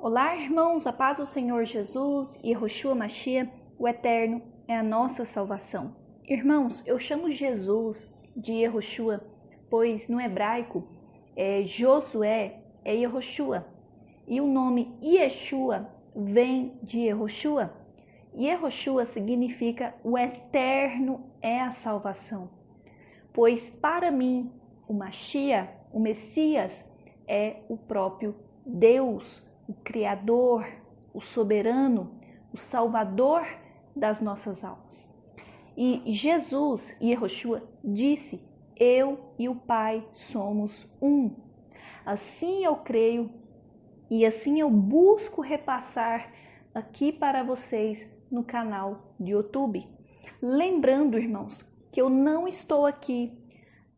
Olá, irmãos, a paz do Senhor Jesus e Yehoshua Mashiach, o Eterno, é a nossa salvação. Irmãos, eu chamo Jesus de Yehoshua, pois no hebraico, Josué é Yehoshua, e o nome Yeshua vem de Yehoshua. Yehoshua significa o Eterno é a salvação, pois para mim, o Mashiach, o Messias, é o próprio Deus, o Criador, o Soberano, o Salvador das nossas almas. E Jesus, Yehoshua, disse: eu e o Pai somos um. Assim eu creio e assim eu busco repassar aqui para vocês no canal do YouTube. Lembrando, irmãos, que eu não estou aqui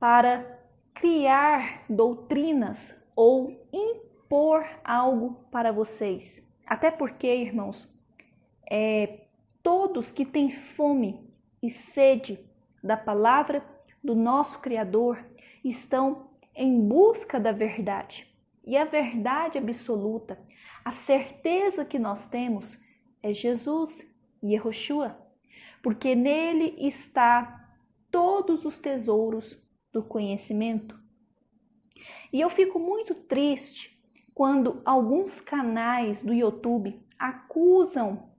para criar doutrinas ou impor algo para vocês. Até porque, irmãos, todos que têm fome e sede da palavra do nosso Criador estão em busca da verdade. E a verdade absoluta, a certeza que nós temos é Jesus, Yehoshua, porque nele está todos os tesouros do conhecimento. E eu fico muito triste quando alguns canais do YouTube acusam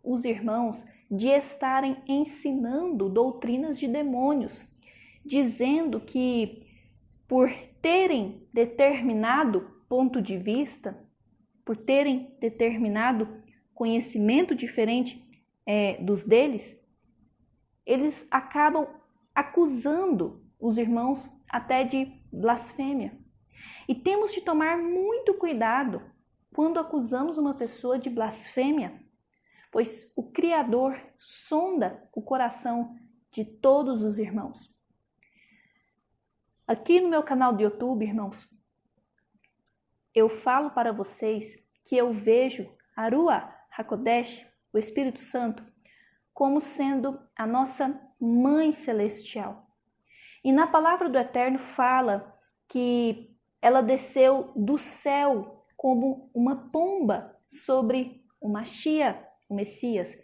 os irmãos de estarem ensinando doutrinas de demônios, dizendo que por terem determinado ponto de vista, por terem determinado conhecimento diferente dos deles, eles acabam acusando os irmãos até de blasfêmia. E temos de tomar muito cuidado quando acusamos uma pessoa de blasfêmia, pois o Criador sonda o coração de todos os irmãos. Aqui no meu canal do YouTube, irmãos, eu falo para vocês que eu vejo a Ruach HaKodesh, o Espírito Santo, como sendo a nossa Mãe Celestial. E na palavra do Eterno fala que ela desceu do céu como uma pomba sobre o Mashiach, o Messias.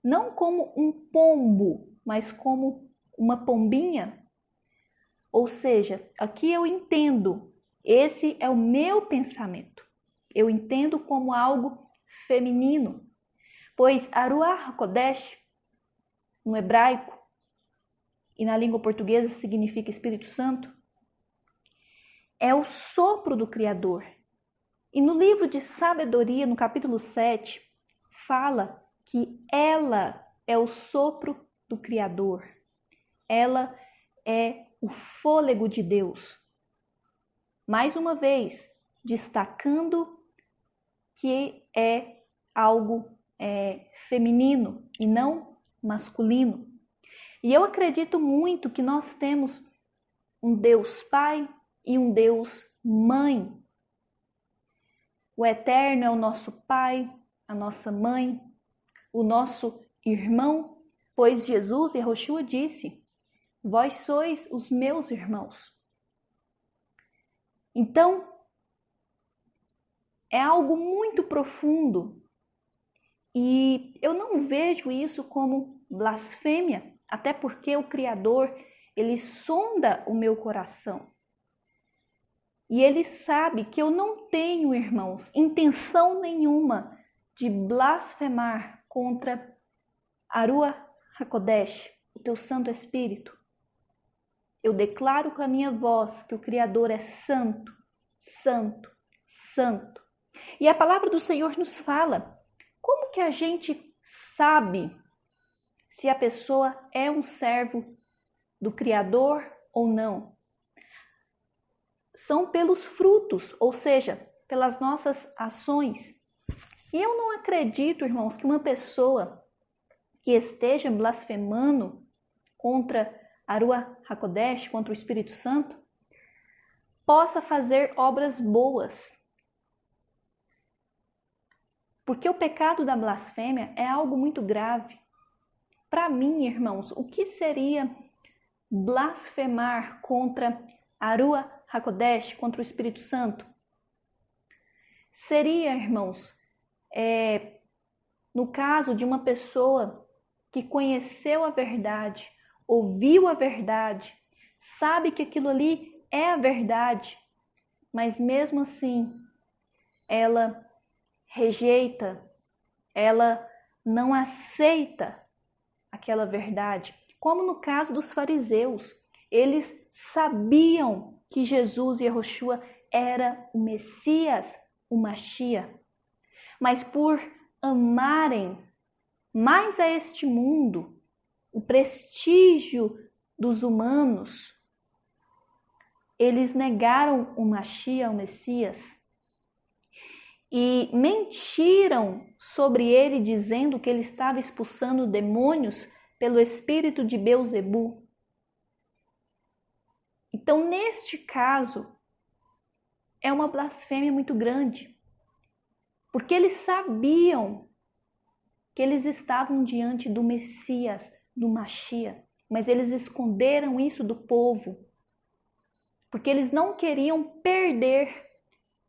Não como um pombo, mas como uma pombinha. Ou seja, aqui eu entendo, esse é o meu pensamento. Eu entendo como algo feminino, pois a Ruach HaKodesh, no hebraico e na língua portuguesa significa Espírito Santo, é o sopro do Criador. E no livro de Sabedoria, no capítulo 7, fala que ela é o sopro do Criador. Ela é o fôlego de Deus. Mais uma vez, destacando que é algo feminino e não masculino. E eu acredito muito que nós temos um Deus Pai e um Deus Mãe. O Eterno é o nosso Pai, a nossa Mãe, o nosso irmão, pois Jesus, Yehoshua, disse: vós sois os meus irmãos. Então, é algo muito profundo e eu não vejo isso como blasfêmia, até porque o Criador, ele sonda o meu coração. E ele sabe que eu não tenho, irmãos, intenção nenhuma de blasfemar contra a Ruach HaKodesh, o teu Santo Espírito. Eu declaro com a minha voz que o Criador é santo, santo, santo. E a palavra do Senhor nos fala, como que a gente sabe se a pessoa é um servo do Criador ou não? São pelos frutos, ou seja, pelas nossas ações. E eu não acredito, irmãos, que uma pessoa que esteja blasfemando contra a Ruach HaKodesh, contra o Espírito Santo, possa fazer obras boas. Porque o pecado da blasfêmia é algo muito grave. Para mim, irmãos, o que seria blasfemar contra a Ruach HaKodesh, contra o Espírito Santo? seria, irmãos, no caso de uma pessoa que conheceu a verdade, ouviu a verdade, sabe que aquilo ali é a verdade, mas mesmo assim ela rejeita, ela não aceita aquela verdade. Como no caso dos fariseus, eles sabiam que Jesus, Yehoshua, era o Messias, o Machia, mas por amarem mais a este mundo, o prestígio dos humanos, eles negaram o Machia, o Messias, e mentiram sobre ele, dizendo que ele estava expulsando demônios pelo espírito de Beuzebu. Então, neste caso, é uma blasfêmia muito grande, porque eles sabiam que eles estavam diante do Messias, do Machia, mas eles esconderam isso do povo, porque eles não queriam perder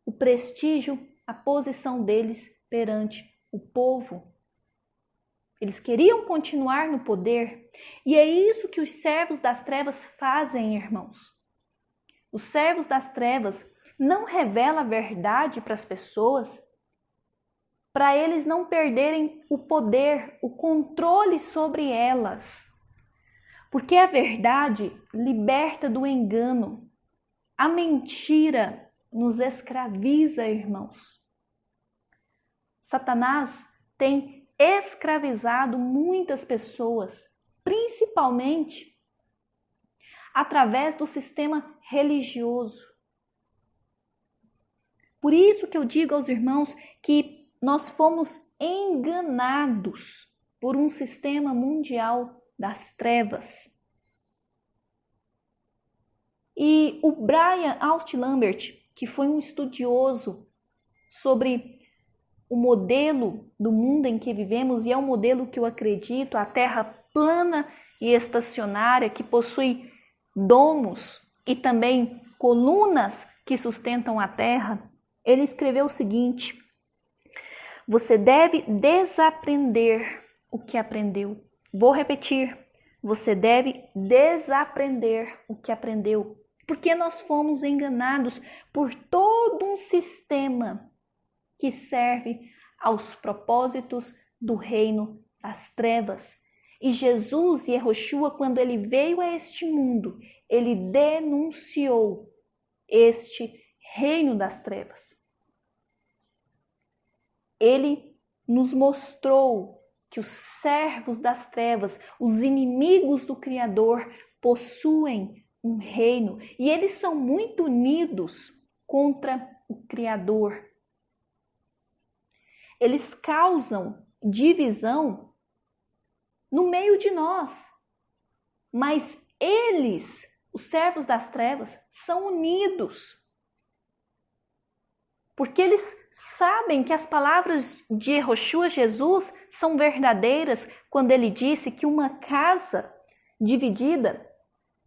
o prestígio, a posição deles perante o povo. Eles queriam continuar no poder, e é isso que os servos das trevas fazem, irmãos. Os servos das trevas não revelam a verdade para as pessoas, para eles não perderem o poder, o controle sobre elas. Porque a verdade liberta do engano. A mentira nos escraviza, irmãos. Satanás tem escravizado muitas pessoas, principalmente através do sistema religioso. Por isso que eu digo aos irmãos que nós fomos enganados por um sistema mundial das trevas. E o Brian Alt-Lambert, que foi um estudioso sobre o modelo do mundo em que vivemos, e é um modelo que eu acredito, a Terra plana e estacionária, que possui domos e também colunas que sustentam a Terra, ele escreveu o seguinte: você deve desaprender o que aprendeu. Vou repetir, você deve desaprender o que aprendeu, porque nós fomos enganados por todo um sistema que serve aos propósitos do reino das trevas. E Jesus, Yehoshua, quando ele veio a este mundo, ele denunciou este reino das trevas. Ele nos mostrou que os servos das trevas, os inimigos do Criador, possuem um reino e eles são muito unidos contra o Criador. Eles causam divisão no meio de nós, mas eles, os servos das trevas, são unidos, porque eles sabem que as palavras de Yehoshua, Jesus, são verdadeiras quando ele disse que uma casa dividida,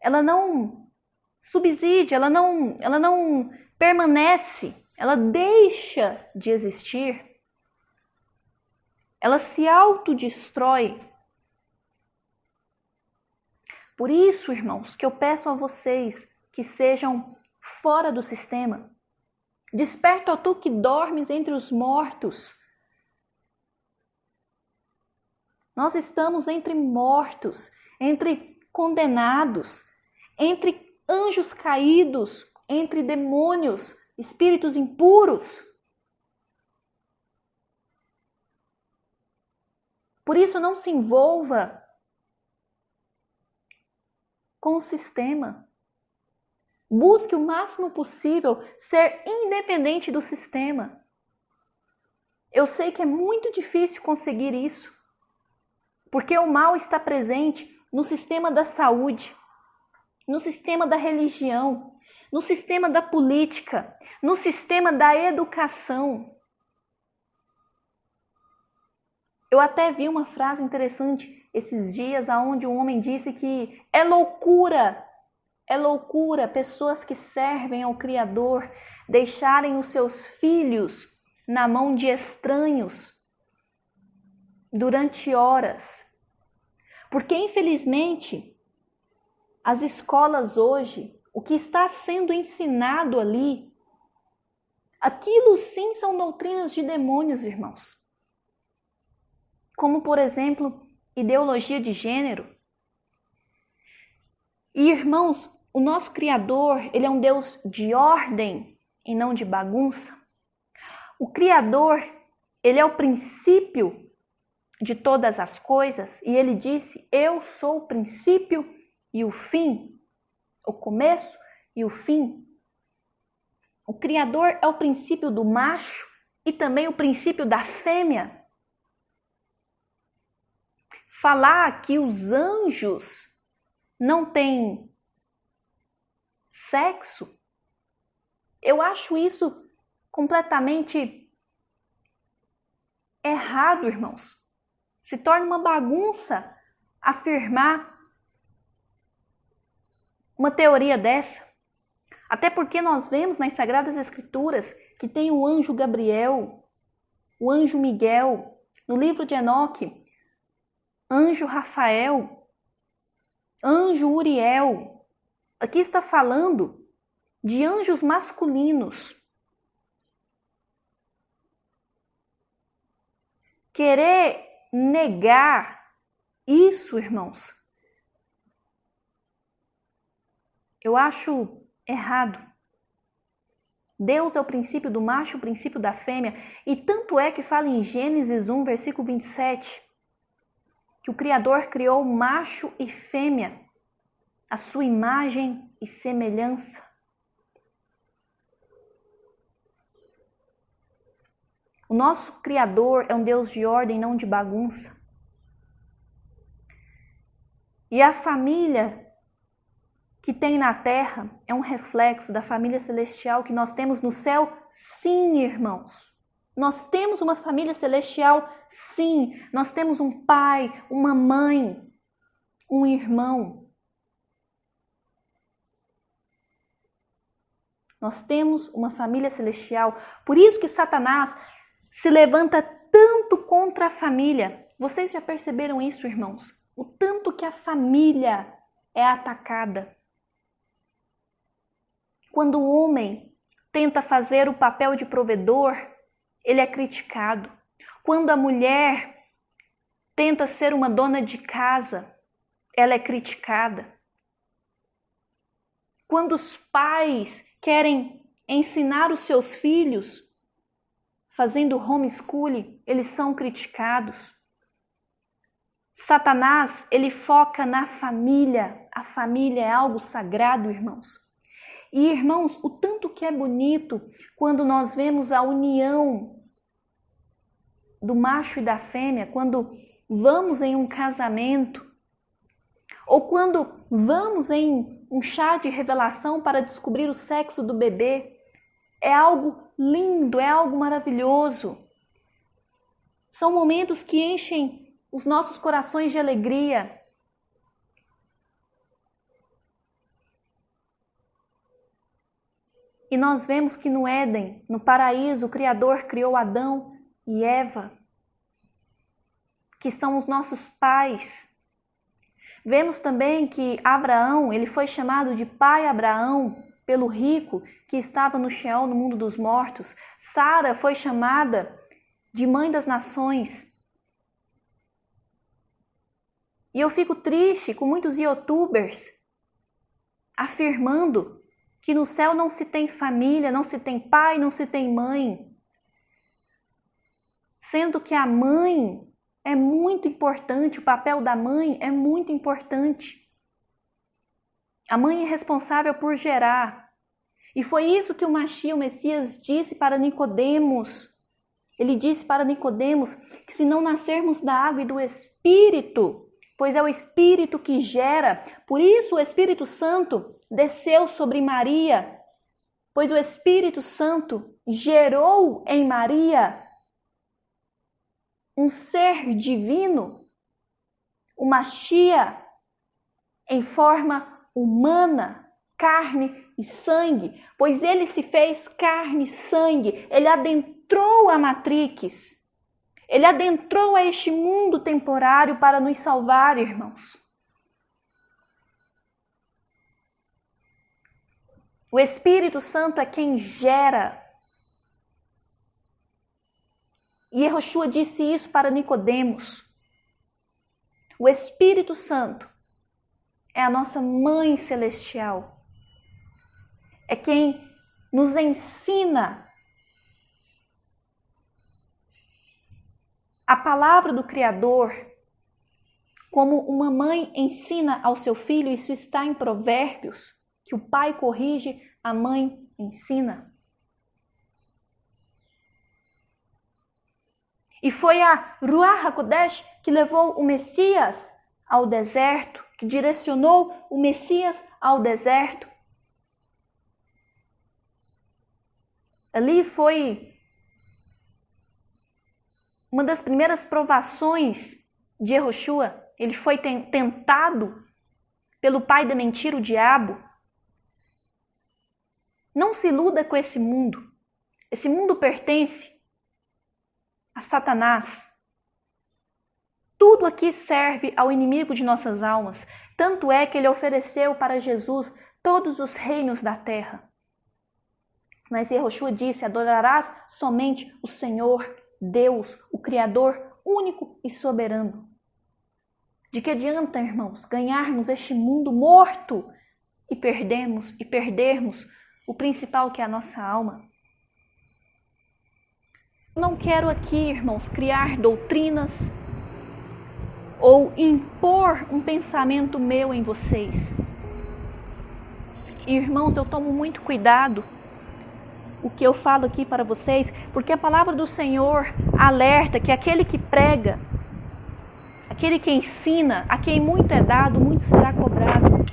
ela não subside, ela não permanece, ela deixa de existir. Ela se autodestrói. Por isso, irmãos, que eu peço a vocês que sejam fora do sistema. Desperta, ó tu que dormes entre os mortos. Nós estamos entre mortos, entre condenados, entre anjos caídos, entre demônios, espíritos impuros. Por isso, não se envolva com o sistema. Busque o máximo possível ser independente do sistema. Eu sei que é muito difícil conseguir isso, porque o mal está presente no sistema da saúde, no sistema da religião, no sistema da política, no sistema da educação. Eu até vi uma frase interessante esses dias, onde um homem disse que é loucura pessoas que servem ao Criador deixarem os seus filhos na mão de estranhos durante horas. Porque, infelizmente, as escolas hoje, o que está sendo ensinado ali, aquilo sim são doutrinas de demônios, irmãos. Como, por exemplo, ideologia de gênero. E, irmãos, o nosso Criador, ele é um Deus de ordem e não de bagunça. O Criador, ele é o princípio de todas as coisas e ele disse: eu sou o princípio e o fim, o começo e o fim. O Criador é o princípio do macho e também o princípio da fêmea. Falar que os anjos não têm sexo, eu acho isso completamente errado, irmãos. Se torna uma bagunça afirmar uma teoria dessa. Até porque nós vemos nas Sagradas Escrituras que tem o anjo Gabriel, o anjo Miguel, no livro de Enoque, anjo Rafael, anjo Uriel. Aqui está falando de anjos masculinos. Querer negar isso, irmãos, eu acho errado. Deus é o princípio do macho, o princípio da fêmea, e tanto é que fala em Gênesis 1, versículo 27, que o Criador criou macho e fêmea, a sua imagem e semelhança. O nosso Criador é um Deus de ordem, não de bagunça. E a família que tem na terra é um reflexo da família celestial que nós temos no céu? Sim, irmãos. Nós temos uma família celestial? Sim. Nós temos um pai, uma mãe, um irmão. Nós temos uma família celestial. Por isso que Satanás se levanta tanto contra a família. Vocês já perceberam isso, irmãos? O tanto que a família é atacada. Quando o homem tenta fazer o papel de provedor, ele é criticado. Quando a mulher tenta ser uma dona de casa, ela é criticada. Quando os pais querem ensinar os seus filhos, fazendo homeschooling, eles são criticados. Satanás, ele foca na família. A família é algo sagrado, irmãos. E, irmãos, o tanto que é bonito quando nós vemos a união do macho e da fêmea, quando vamos em um casamento, ou quando vamos em um chá de revelação para descobrir o sexo do bebê. É algo lindo, é algo maravilhoso. São momentos que enchem os nossos corações de alegria. E nós vemos que no Éden, no paraíso, o Criador criou Adão e Eva, que são os nossos pais. Vemos também que Abraão, ele foi chamado de pai Abraão pelo rico que estava no Sheol, no mundo dos mortos. Sara foi chamada de mãe das nações. E eu fico triste com muitos youtubers afirmando que no céu não se tem família, não se tem pai, não se tem mãe. Sendo que a mãe é muito importante, o papel da mãe é muito importante. A mãe é responsável por gerar. E foi isso que o Mashiach, o Messias, disse para Nicodemos. Ele disse para Nicodemos que se não nascermos da água e do Espírito, pois é o Espírito que gera, por isso o Espírito Santo desceu sobre Maria, pois o Espírito Santo gerou em Maria um ser divino, o Mashiach, em forma humana, carne e sangue, pois ele se fez carne e sangue, ele adentrou a Matrix, ele adentrou a este mundo temporário para nos salvar, irmãos. O Espírito Santo é quem gera. E Yeshua disse isso para Nicodemos. O Espírito Santo é a nossa Mãe Celestial. É quem nos ensina a palavra do Criador, como uma mãe ensina ao seu filho. Isso está em Provérbios, que o pai corrige, a mãe ensina. E foi a Ruach HaKodesh que levou o Messias ao deserto, que direcionou o Messias ao deserto. Ali foi uma das primeiras provações de Yeshua. Ele foi tentado pelo pai da mentira, o diabo. Não se iluda com esse mundo. Esse mundo pertence a Satanás. Tudo aqui serve ao inimigo de nossas almas. Tanto é que ele ofereceu para Jesus todos os reinos da terra. Mas Yeshua disse: adorarás somente o Senhor, Deus, o Criador único e soberano. De que adianta, irmãos, ganharmos este mundo morto e perdermos o principal, que é a nossa alma? Não quero aqui, irmãos, criar doutrinas ou impor um pensamento meu em vocês. E, irmãos, eu tomo muito cuidado o que eu falo aqui para vocês, porque a palavra do Senhor alerta que aquele que prega, aquele que ensina, a quem muito é dado, muito será cobrado.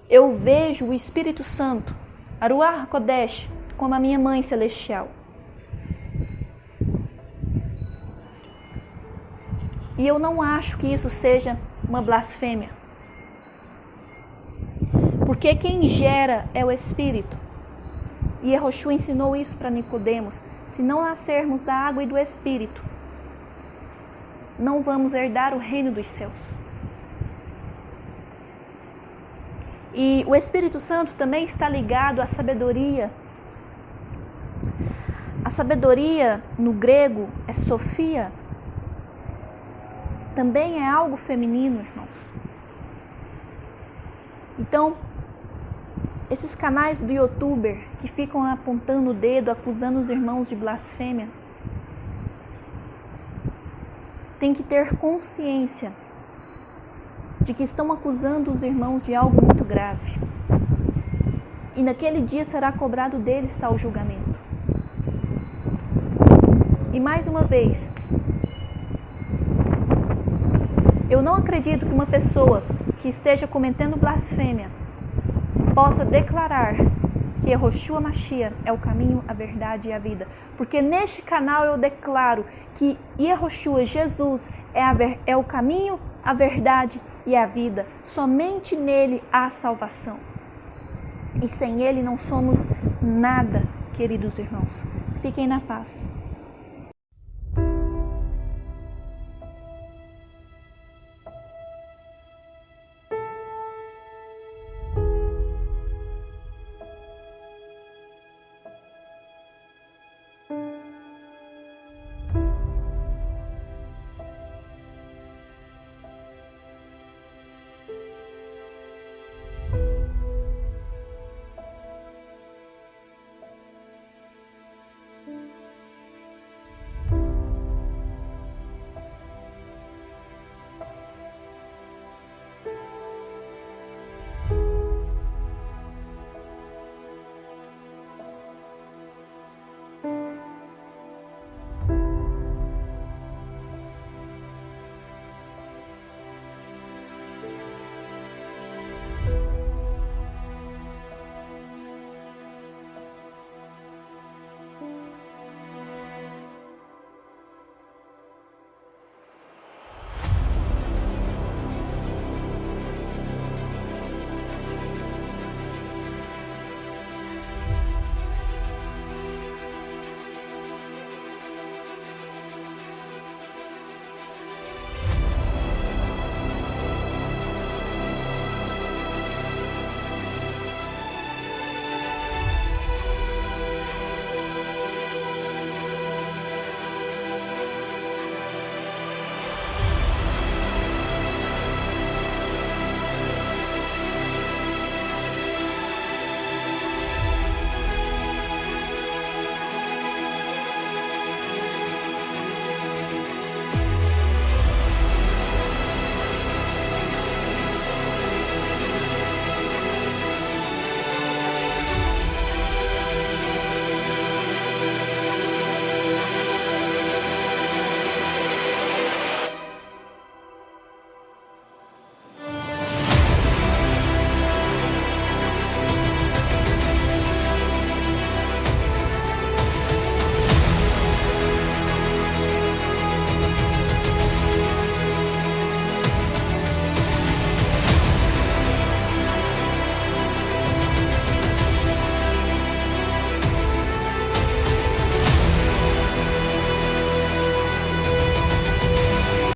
Eu vejo o Espírito Santo, a Ruach HaKodesh, como a minha Mãe Celestial. E eu não acho que isso seja uma blasfêmia. Porque quem gera é o Espírito. E Yeshua ensinou isso para Nicodemos. Se não nascermos da água e do Espírito, não vamos herdar o reino dos céus. E o Espírito Santo também está ligado à sabedoria. A sabedoria, no grego, é Sofia. Também é algo feminino, irmãos. Então, esses canais do youtuber que ficam apontando o dedo, acusando os irmãos de blasfêmia, tem que ter consciência de que estão acusando os irmãos de algo muito grave. E naquele dia será cobrado deles tal julgamento. E mais uma vez, eu não acredito que uma pessoa que esteja cometendo blasfêmia possa declarar que Yeshua Mashiach é o caminho, a verdade e a vida. Porque neste canal eu declaro que Yeshua, Jesus, é o caminho, a verdade e a vida. Somente nele há salvação. E sem ele não somos nada, queridos irmãos. Fiquem na paz.